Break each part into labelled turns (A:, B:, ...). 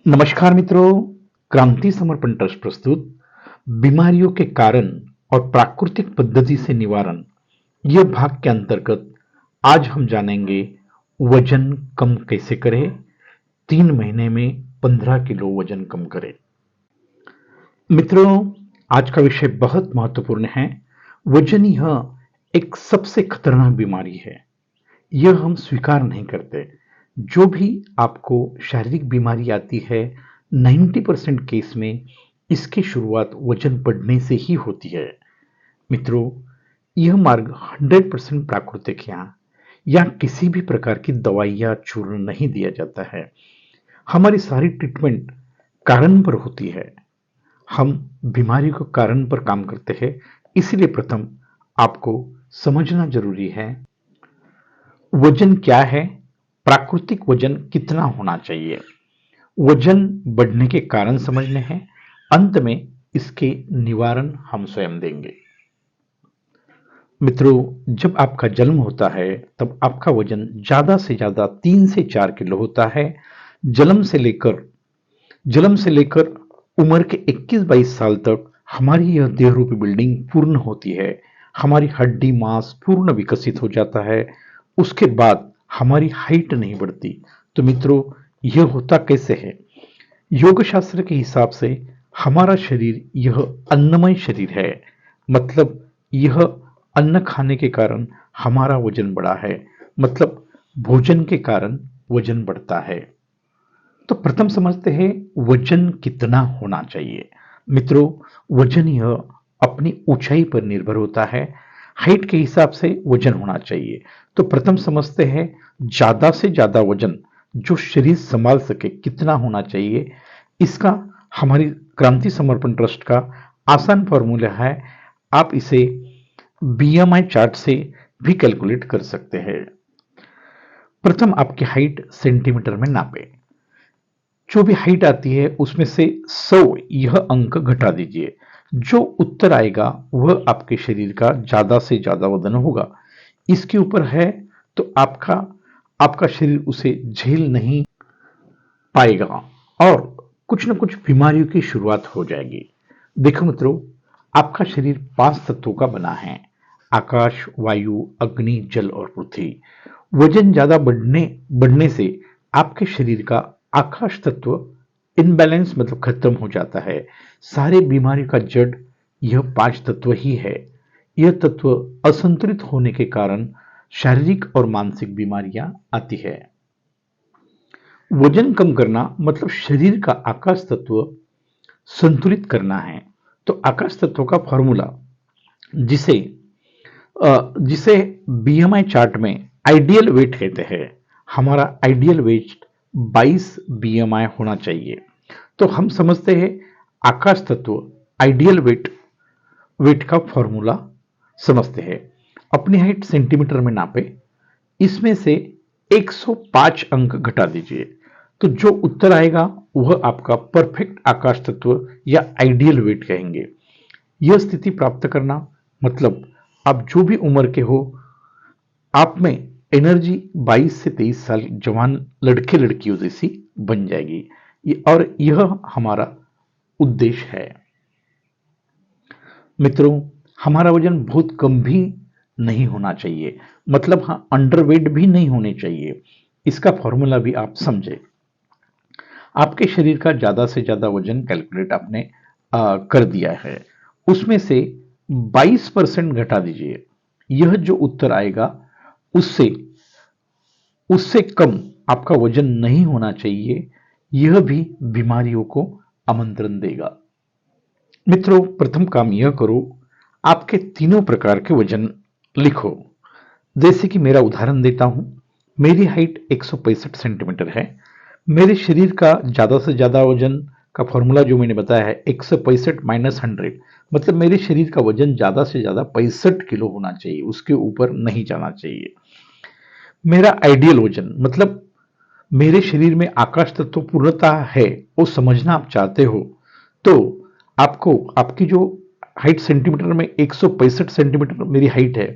A: नमस्कार मित्रों, क्रांति समर्पण ट्रस्ट प्रस्तुत बीमारियों के कारण और प्राकृतिक पद्धति से निवारण यह भाग के अंतर्गत आज हम जानेंगे वजन कम कैसे करें। 3 महीने में 15 किलो वजन कम करें। मित्रों, आज का विषय बहुत महत्वपूर्ण है। वजन यह एक सबसे खतरनाक बीमारी है, यह हम स्वीकार नहीं करते। जो भी आपको शारीरिक बीमारी आती है, 90% केस में इसकी शुरुआत वजन बढ़ने से ही होती है। मित्रों, यह मार्ग 100% प्राकृतिक या किसी भी प्रकार की दवाई या चूर्ण नहीं दिया जाता है। हमारी सारी ट्रीटमेंट कारण पर होती है। हम बीमारी को कारण पर काम करते हैं, इसलिए प्रथम आपको समझना जरूरी है वजन क्या है, प्राकृतिक वजन कितना होना चाहिए। वजन बढ़ने के कारण समझने हैं, अंत में इसके निवारण हम स्वयं देंगे। मित्रों, जब आपका जन्म होता है तब आपका वजन ज्यादा से ज्यादा 3 से 4 किलो होता है। जन्म से लेकर उम्र के 21-22 साल तक हमारी यह देह रूपी बिल्डिंग पूर्ण होती है। हमारी हड्डी मांस पूर्ण विकसित हो जाता है। उसके बाद हमारी हाइट नहीं बढ़ती। तो मित्रों, यह होता कैसे है? योग शास्त्र के हिसाब से हमारा शरीर यह अन्नमय शरीर है। मतलब यह अन्न खाने के कारण हमारा वजन बढ़ा है। मतलब भोजन के कारण वजन बढ़ता है। तो प्रथम समझते हैं वजन कितना होना चाहिए। मित्रों, वजन यह अपनी ऊंचाई पर निर्भर होता है। हाइट के हिसाब से वजन होना चाहिए। तो प्रथम समझते हैं ज्यादा से ज्यादा वजन जो शरीर संभाल सके कितना होना चाहिए। इसका हमारी क्रांति समर्पण ट्रस्ट का आसान फॉर्मूला है। आप इसे बीएमआई चार्ट से भी कैलकुलेट कर सकते हैं। प्रथम आपकी हाइट सेंटीमीटर में नापे। जो भी हाइट आती है उसमें से 100 यह अंक घटा दीजिए। जो उत्तर आएगा वह आपके शरीर का ज्यादा से ज्यादा वजन होगा। इसके ऊपर है तो आपका शरीर उसे झेल नहीं पाएगा और कुछ न कुछ बीमारियों की शुरुआत हो जाएगी। देखो मित्रों, आपका शरीर 5 तत्वों का बना है: आकाश, वायु, अग्नि, जल और पृथ्वी। वजन ज्यादा बढ़ने से आपके शरीर का आकाश तत्व इनबैलेंस मतलब खत्म हो जाता है। सारे बीमारी का जड़ यह 5 तत्व ही है। यह तत्व असंतुलित होने के कारण शारीरिक और मानसिक बीमारियां आती है। वजन कम करना मतलब शरीर का आकाश तत्व संतुलित करना है। तो आकाश तत्व का फॉर्मूला जिसे जिसे बीएमआई चार्ट में आइडियल वेट कहते हैं, हमारा आइडियल वेट 22 बीएमआई होना चाहिए। तो हम समझते हैं आकाश तत्व आइडियल वेट का फॉर्मूला समझते हैं। अपनी हाइट सेंटीमीटर में नापे, इसमें से 105 अंक घटा दीजिए। तो जो उत्तर आएगा वह आपका परफेक्ट आकाश तत्व या आइडियल वेट कहेंगे। यह स्थिति प्राप्त करना मतलब आप जो भी उम्र के हो, आप में एनर्जी 22 से 23 साल जवान लड़के लड़कियों जैसी बन जाएगी और यह हमारा उद्देश्य है। मित्रों, हमारा वजन बहुत कम भी नहीं होना चाहिए, मतलब हाँ, अंडरवेट भी नहीं होने चाहिए। इसका फॉर्मूला भी आप समझे। आपके शरीर का ज्यादा से ज्यादा वजन कैलकुलेट आपने कर दिया है, उसमें से 22% घटा दीजिए। यह जो उत्तर आएगा उससे उससे कम आपका वजन नहीं होना चाहिए। यह भी बीमारियों को आमंत्रण देगा। मित्रों, प्रथम काम यह करो, आपके तीनों प्रकार के वजन लिखो। जैसे कि मेरा उदाहरण देता हूं, मेरी हाइट 165 सेंटीमीटर है। मेरे शरीर का ज्यादा से ज्यादा वजन का फॉर्मूला जो मैंने बताया है 165 माइनस 100, मतलब मेरे शरीर का वजन ज्यादा से ज्यादा 65 किलो होना चाहिए, उसके ऊपर नहीं जाना चाहिए। मेरा आइडियल वजन मतलब मेरे शरीर में आकाश तत्व पूर्णता है वो समझना आप चाहते हो तो आपको आपकी जो हाइट सेंटीमीटर में 165 सेंटीमीटर मेरी हाइट है,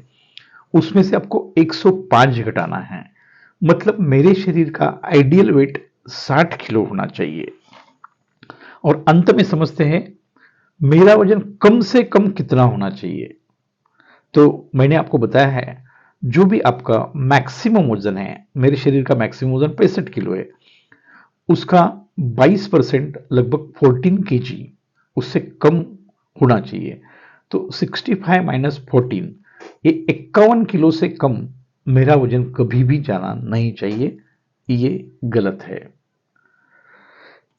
A: उसमें से आपको 105 घटाना है। मतलब मेरे शरीर का आइडियल वेट 60 किलो होना चाहिए। और अंत में समझते हैं मेरा वजन कम से कम कितना होना चाहिए। तो मैंने आपको बताया है जो भी आपका मैक्सिमम वजन है, मेरे शरीर का मैक्सिमम वजन 65 किलो है, उसका 22% लगभग 14 केजी उससे कम होना चाहिए। तो 65 माइनस 14 ये 51 किलो से कम मेरा वजन कभी भी जाना नहीं चाहिए, ये गलत है।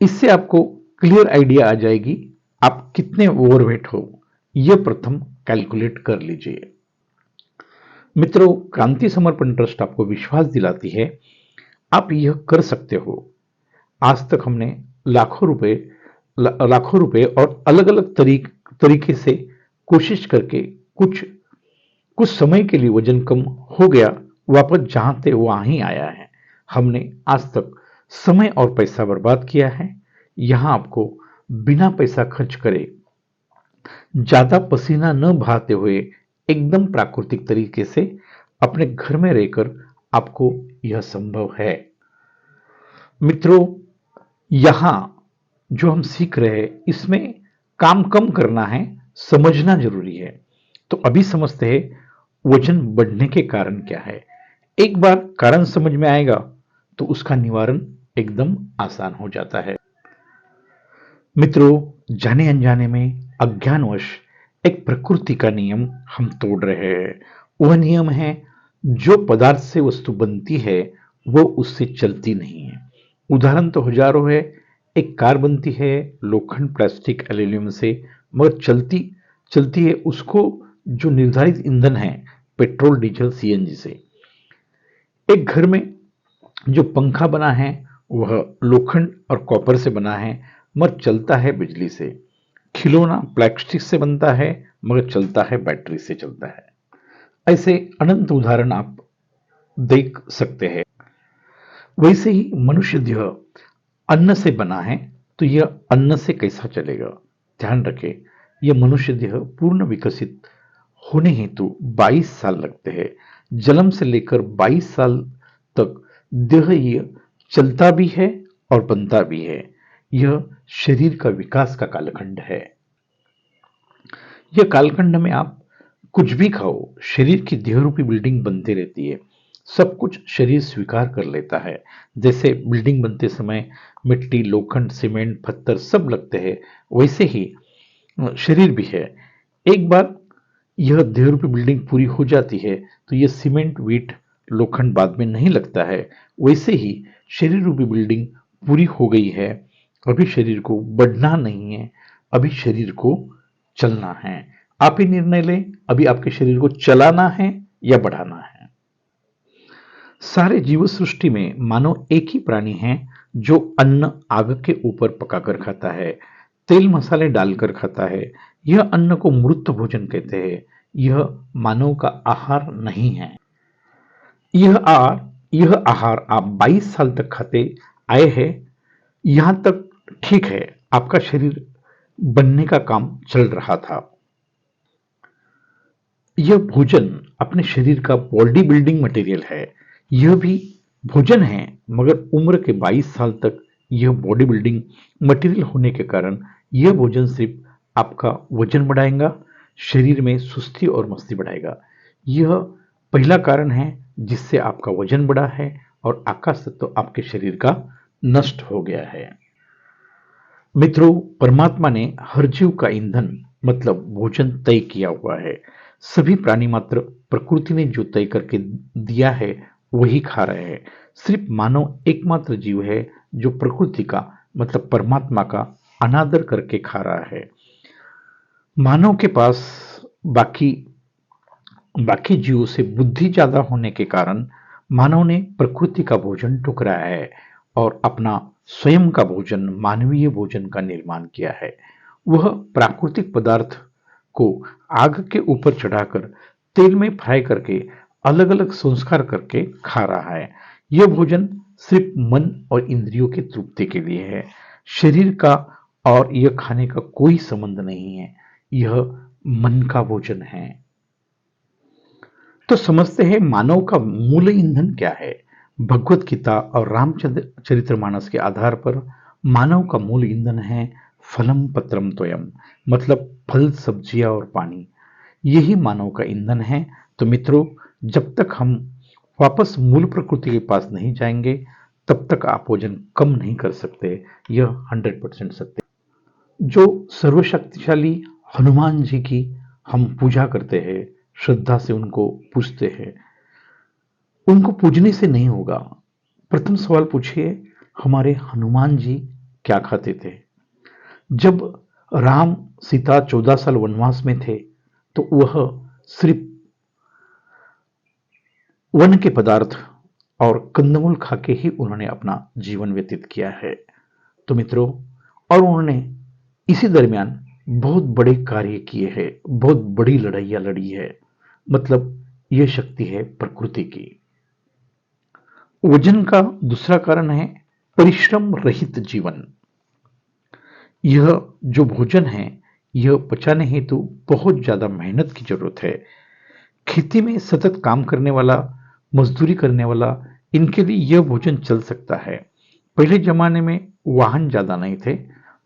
A: इससे आपको क्लियर आइडिया आ जाएगी आप कितने ओवरवेट हो, यह प्रथम कैलकुलेट कर लीजिए। मित्रों, क्रांति समर्पण ट्रस्ट आपको विश्वास दिलाती है आप यह कर सकते हो। आज तक हमने लाखों रुपए और अलग अलग तरीके से कोशिश करके कुछ कुछ समय के लिए वजन कम हो गया, वापस जहां थे वहां ही आया है। हमने आज तक समय और पैसा बर्बाद किया है। यहां आपको बिना पैसा खर्च करे, ज्यादा पसीना न बहाते हुए, एकदम प्राकृतिक तरीके से अपने घर में रहकर आपको यह संभव है। मित्रों, यहां जो हम सीख रहे हैं इसमें काम कम करना है, समझना जरूरी है। तो अभी समझते हैं वजन बढ़ने के कारण क्या है। एक बार कारण समझ में आएगा तो उसका निवारण एकदम आसान हो जाता है। मित्रों, जाने अनजाने में अज्ञानवश एक प्रकृति का नियम हम तोड़ रहे हैं। वह नियम है जो पदार्थ से वस्तु बनती है वो उससे चलती नहीं है। उदाहरण तो हजारों है। एक कार बनती है लोखंड, प्लास्टिक, एल्यूमिनियम से, मगर चलती चलती है उसको जो निर्धारित ईंधन है पेट्रोल, डीजल, सीएनजी से। एक घर में जो पंखा बना है वह लोखंड और कॉपर से बना है मगर चलता है बिजली से। खिलौना प्लास्टिक से बनता है मगर चलता है बैटरी से चलता है। ऐसे अनंत उदाहरण आप देख सकते हैं। वैसे ही मनुष्य देह अन्न से बना है तो यह अन्न से कैसा चलेगा। ध्यान रखें, यह मनुष्य देह पूर्ण विकसित होने हेतु 22 साल लगते हैं। जन्म से लेकर 22 साल तक देह यह चलता भी है और बनता भी है। यह शरीर का विकास का कालखंड है। यह कालखंड में आप कुछ भी खाओ, शरीर की देह रूपी बिल्डिंग बनती रहती है। सब कुछ शरीर स्वीकार कर लेता है। जैसे बिल्डिंग बनते समय मिट्टी, लोखंड, सीमेंट, पत्थर सब लगते हैं, वैसे ही शरीर भी है। एक बार यह देह रूपी बिल्डिंग पूरी हो जाती है तो यह सीमेंट, वीट, लोखंड बाद में नहीं लगता है। वैसे ही शरीर रूपी बिल्डिंग पूरी हो गई है। अभी शरीर को बढ़ना नहीं है, अभी शरीर को चलना है। आप ही निर्णय लें, अभी आपके शरीर को चलाना है या बढ़ाना है। सारे जीव सृष्टि में मानो एक ही प्राणी है जो अन्न आग के ऊपर पकाकर खाता है, तेल मसाले डालकर खाता है। यह अन्न को मृत भोजन कहते हैं। यह मानव का आहार नहीं है। यह आहार आप 22 साल तक खाते आए हैं। यहां तक ठीक है, आपका शरीर बनने का काम चल रहा था। यह भोजन अपने शरीर का बॉडी बिल्डिंग मटेरियल है। यह भी भोजन है मगर उम्र के 22 साल तक यह बॉडी बिल्डिंग मटेरियल होने के कारण यह भोजन सिर्फ आपका वजन बढ़ाएगा, शरीर में सुस्ती और मस्ती बढ़ाएगा। यह पहला कारण है जिससे आपका वजन बढ़ा है और आकाश तत्व आपके शरीर का नष्ट हो गया है। मित्रों, परमात्मा ने हर जीव का ईंधन मतलब भोजन तय किया हुआ है। सभी प्राणी मात्र प्रकृति ने जो तय करके दिया है वही खा रहे हैं। सिर्फ मानव एकमात्र जीव है जो प्रकृति का मतलब परमात्मा का अनादर करके खा रहा है। मानव के पास बाकी बाकी जीवों से बुद्धि ज्यादा होने के कारण मानव ने प्रकृति का भोजन ठुकराया है और अपना स्वयं का भोजन, मानवीय भोजन का निर्माण किया है। वह प्राकृतिक पदार्थ को आग के ऊपर चढ़ाकर तेल में फ्राई करके अलग अलग संस्कार करके खा रहा है। यह भोजन सिर्फ मन और इंद्रियों की तृप्ति के लिए है। शरीर का और यह खाने का कोई संबंध नहीं है। यह मन का भोजन है। तो समझते हैं मानव का मूल ईंधन क्या है। भगवत गीता और रामचरितमानस के आधार पर मानव का मूल ईंधन है फलम पत्रम त्वयम, मतलब फल, सब्जियां और पानी, यही मानव का ईंधन है। तो मित्रों, जब तक हम वापस मूल प्रकृति के पास नहीं जाएंगे, तब तक आप वजन कम नहीं कर सकते। यह 100% सत्य। जो सर्वशक्तिशाली हनुमान जी की हम पूजा करते हैं, श्रद्धा से उनको पूजते हैं, उनको पूजने से नहीं होगा। प्रथम सवाल पूछिए, हमारे हनुमान जी क्या खाते थे? जब राम सीता 14 साल वनवास में थे, तो वह सिर्फ वन के पदार्थ और कंदमूल खाके ही उन्होंने अपना जीवन व्यतीत किया है। तो मित्रों, और उन्होंने इसी दरमियान बहुत बड़े कार्य किए हैं, बहुत बड़ी लड़ाइयां लड़ी है। मतलब यह शक्ति है प्रकृति की। वजन का दूसरा कारण है परिश्रम रहित जीवन। यह जो भोजन है, यह पचाने हेतु बहुत ज्यादा मेहनत की जरूरत है। खेती में सतत काम करने वाला, मजदूरी करने वाला, इनके लिए यह भोजन चल सकता है। पहले जमाने में वाहन ज्यादा नहीं थे।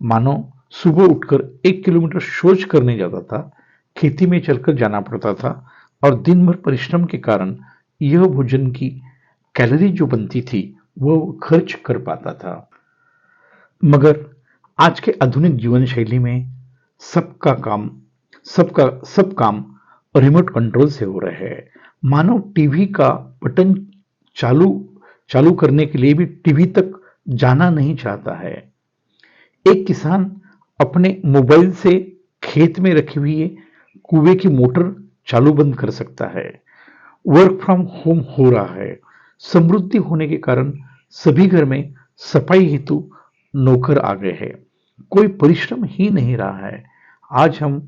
A: मानो सुबह उठकर 1 किलोमीटर शौच करने जाता था, खेती में चलकर जाना पड़ता था, और दिन भर परिश्रम के कारण यह भोजन की कैलोरी जो बनती थी, वो खर्च कर पाता था। मगर आज के आधुनिक जीवन शैली में सबका काम सब काम रिमोट कंट्रोल से हो रहे हैं। मानो टीवी का बटन चालू चालू करने के लिए भी टीवी तक जाना नहीं चाहता है। एक किसान अपने मोबाइल से खेत में रखी हुई कुएं की मोटर चालू बंद कर सकता है। वर्क फ्रॉम होम हो रहा है। समृद्धि होने के कारण सभी घर में सफाई हेतु नौकर आ गए हैं। कोई परिश्रम ही नहीं रहा है। आज हम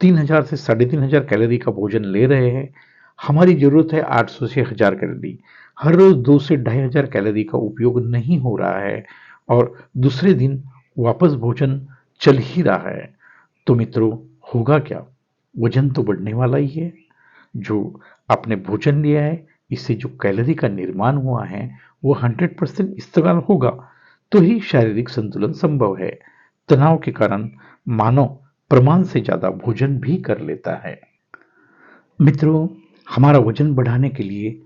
A: 3000 से 3500 कैलोरी का भोजन ले रहे हैं। हमारी जरूरत है 800 से 1000 कैलोरी। हर रोज 2 से 2500 कैलोरी का उपयोग नहीं हो रहा है, और दूसरे दिन वापस भोजन चल ही रहा है। तो मित्रों, होगा क्या? वजन तो बढ़ने वाला ही है। जो आपने भोजन लिया है, इससे जो कैलोरी का निर्माण हुआ है, वो 100% इस्तेमाल होगा, तो ही शारीरिक संतुलन संभव है। तनाव के कारण मानव प्रमाण से ज्यादा भोजन भी कर लेता है। मित्रों, हमारा वजन बढ़ाने के लिए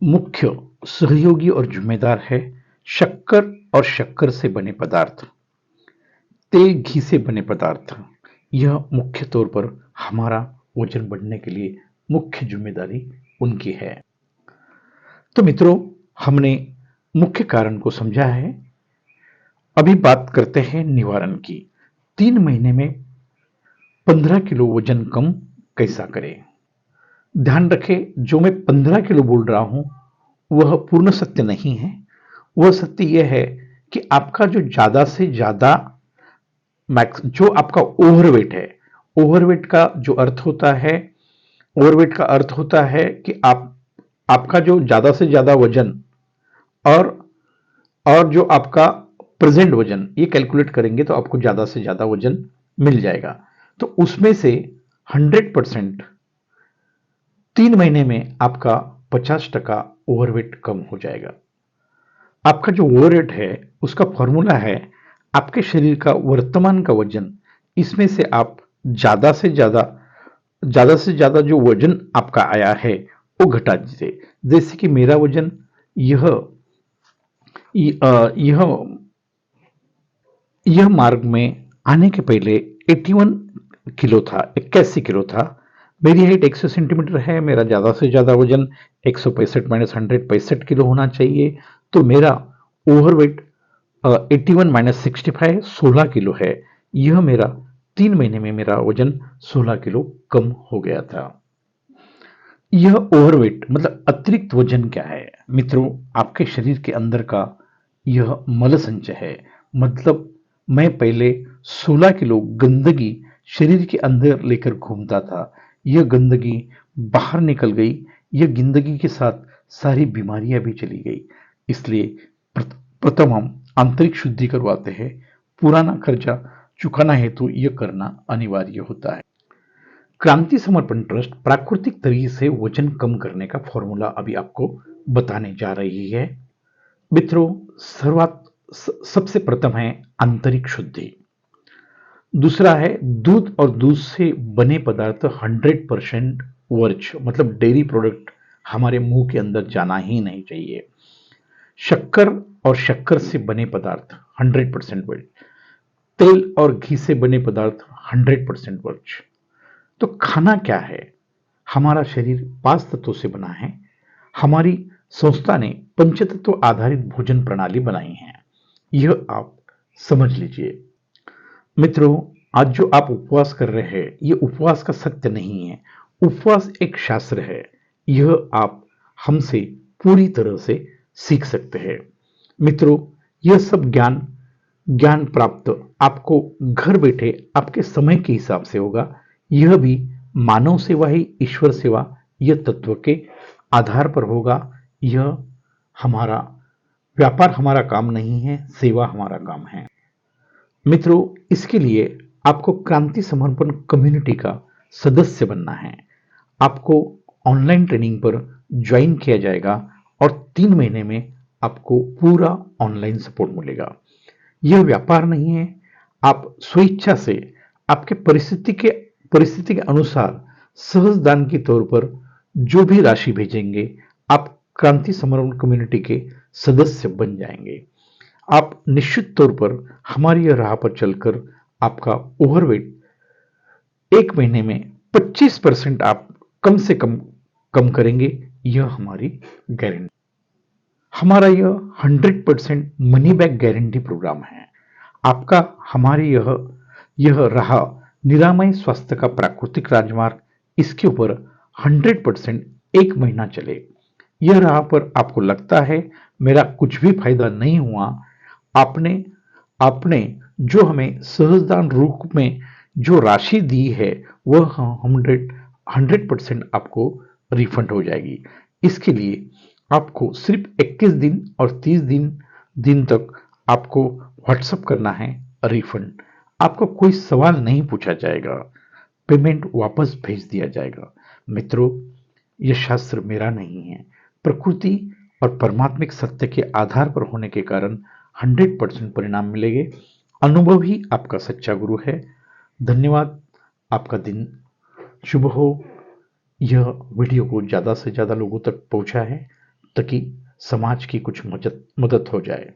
A: मुख्य सहयोगी और जिम्मेदार है शक्कर और शक्कर से बने पदार्थ, तेल घी से बने पदार्थ। यह मुख्य तौर पर हमारा वजन बढ़ने के लिए मुख्य जिम्मेदारी उनकी है। तो मित्रों, हमने मुख्य कारण को समझा है। अभी बात करते हैं निवारण की। 3 महीने में 15 किलो वजन कम कैसा करें? ध्यान रखें, जो मैं 15 किलो बोल रहा हूं, वह पूर्ण सत्य नहीं है। वह सत्य यह है कि आपका जो ज्यादा से ज्यादा मैक्स, जो आपका ओवरवेट है, ओवरवेट का जो अर्थ होता है, ओवरवेट का अर्थ होता है कि आपका जो ज्यादा से ज्यादा वजन, और जो आपका प्रेजेंट वजन, ये कैलकुलेट करेंगे तो आपको ज्यादा से ज्यादा वजन मिल जाएगा। तो उसमें से 100% 3 महीने में आपका 50% ओवरवेट कम हो जाएगा। आपका जो ओवरवेट है, उसका फॉर्मूला है आपके शरीर का वर्तमान का वजन, इसमें से आप ज्यादा से ज्यादा जो वजन आपका आया है वो घटा दीजिए। जैसे कि मेरा वजन यह यह यह मार्ग में आने के पहले 81 किलो था। मेरी हाइट 100 सेंटीमीटर है। मेरा ज्यादा से ज्यादा वजन 165 माइनस 100 65 किलो होना चाहिए। तो मेरा ओवरवेट 81 माइनस 65 16 किलो है। यह मेरा 3 महीने में मेरा वजन 16 किलो कम हो गया था। यह ओवरवेट मतलब अतिरिक्त वजन क्या है? मित्रों, आपके शरीर के अंदर का यह मल संचय है। मतलब मैं पहले 16 किलो गंदगी शरीर के अंदर लेकर घूमता था। यह गंदगी बाहर निकल गई। यह गंदगी के साथ सारी बीमारियां भी चली गई। इसलिए प्रथम हम आंतरिक शुद्धि करवाते हैं। पुराना खर्चा चुकाना हेतु यह करना अनिवार्य होता है। क्रांति समर्पण ट्रस्ट प्राकृतिक तरीके से वजन कम करने का फॉर्मूला अभी आपको बताने जा रही है। मित्रों, सबसे प्रथम है आंतरिक शुद्धि। दूसरा है दूध और दूध से बने पदार्थ 100% वर्ज, मतलब डेयरी प्रोडक्ट हमारे मुंह के अंदर जाना ही नहीं चाहिए। शक्कर और शक्कर से बने पदार्थ 100% वर्ज, तेल और घी से बने पदार्थ 100% वर्ज। तो खाना क्या है? हमारा शरीर 5 तत्वों से बना है। हमारी संस्था ने पंचतत्व आधारित भोजन प्रणाली बनाई है, यह आप समझ लीजिए। मित्रों, आज जो आप उपवास कर रहे हैं, यह उपवास का सत्य नहीं है। उपवास एक शास्त्र है। यह आप हमसे पूरी तरह से सीख सकते हैं। मित्रों, यह सब ज्ञान ज्ञान प्राप्त आपको घर बैठे आपके समय के हिसाब से होगा। यह भी मानव सेवा ही ईश्वर सेवा, यह तत्व के आधार पर होगा। यह हमारा व्यापार हमारा काम नहीं है, सेवा हमारा काम है। मित्रों, इसके लिए आपको क्रांति समर्पण कम्युनिटी का सदस्य बनना है। आपको ऑनलाइन ट्रेनिंग पर ज्वाइन किया जाएगा और 3 महीने में आपको पूरा ऑनलाइन सपोर्ट मिलेगा। यह व्यापार नहीं है। आप स्वेच्छा से आपके परिस्थिति के अनुसार सहज दान के तौर पर जो भी राशि भेजेंगे, आप क्रांति समर्पण कम्युनिटी के सदस्य बन जाएंगे। आप निश्चित तौर पर हमारी यह राह पर चलकर आपका ओवरवेट 1 महीने में 25% आप कम से कम कम करेंगे, यह हमारी गारंटी। हमारा यह 100% मनी बैक गारंटी प्रोग्राम है। आपका हमारी यह रहा निरामय स्वास्थ्य का प्राकृतिक राजमार्ग। इसके ऊपर 100% 1 महीना चले। यह राह पर आपको लगता है मेरा कुछ भी फायदा नहीं हुआ, आपने आपने जो हमें सहजदान रूप में जो राशि दी है, वह 100% आपको रिफंड हो जाएगी। इसके लिए आपको सिर्फ 21 दिन और 30 दिन तक आपको व्हाट्सएप करना है रिफंड। आपको कोई सवाल नहीं पूछा जाएगा, पेमेंट वापस भेज दिया जाएगा। मित्रों, यह शास्त्र मेरा नहीं है, प्रकृति और परमात्मिक सत्य के आधार पर होने के कारण 100% परिणाम मिलेंगे। अनुभव ही आपका सच्चा गुरु है। धन्यवाद। आपका दिन शुभ हो। यह वीडियो को ज़्यादा से ज़्यादा लोगों तक पहुंचा है ताकि समाज की कुछ मदद हो जाए।